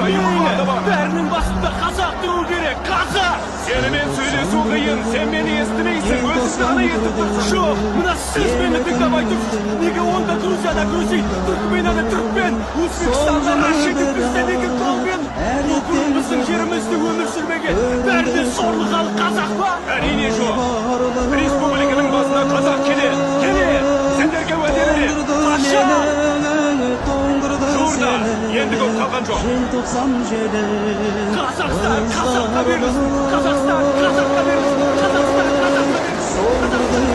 Бәрінің басында қазақ тұру керек, қазақ! Сенімен сөйлесу қиын, сен мені естімейсің, өзіңді ғана естіп тұрсың. Жоқ, мына сіз мені тыңдамай тұрсыз. Неге онда Грузияда грузин, түркменада түркмен, Өзбекстанда рашидік, бізде неге колмен? Бұл біздің жерімізде өмір сүрмеген, бәріне сорлы халық қазақ па? Әрине жоқ. Республиканың басына қазақ келер. Сендерге уәде берем. Жуырда, енді көп қалған жоқ. Желтоқсан жеді. Қазақстан, қазаққа беріңіз. Қазақстан, қазаққа беріңіз. Қазақстан, қазаққа беріңіз.